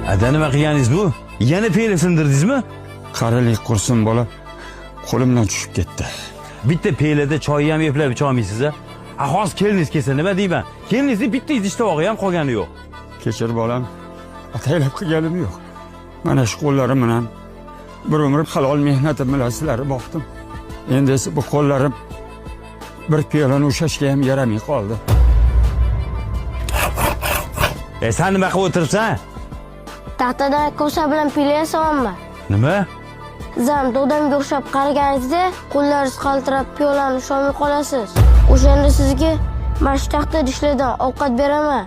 Ada nima qilganingiz bu? Yana peyla sindirdingizmi? Qaralik qursin bola qo'limdan tushib ketdi. Bitta peylada choyni ham eplab icha olmaysiz a? Hozir keliniz kelsa nima deyman? Keliningizni bitta idish tovog'i ham qolgani yo'q. Kechir bolam. Ataylab qilganim yo'q. Mana shu qo'llarim bilan bir umr halol mehnatim bilan sizlarni boqdim. Endi esa bu qo'llarim bir piyolani ushashga ham yaramay qoldi. Sen nima qilib o'tiribsan? Taxtadan ko'sa bilan pilla yasamanmi? Nima? Zam dodamga o'xshab qaraganingizda qo'llaringiz qaltirab piyolani usholmay qolasiz. O'shanda sizga mana shu taxta idishlardan ovqat beraman.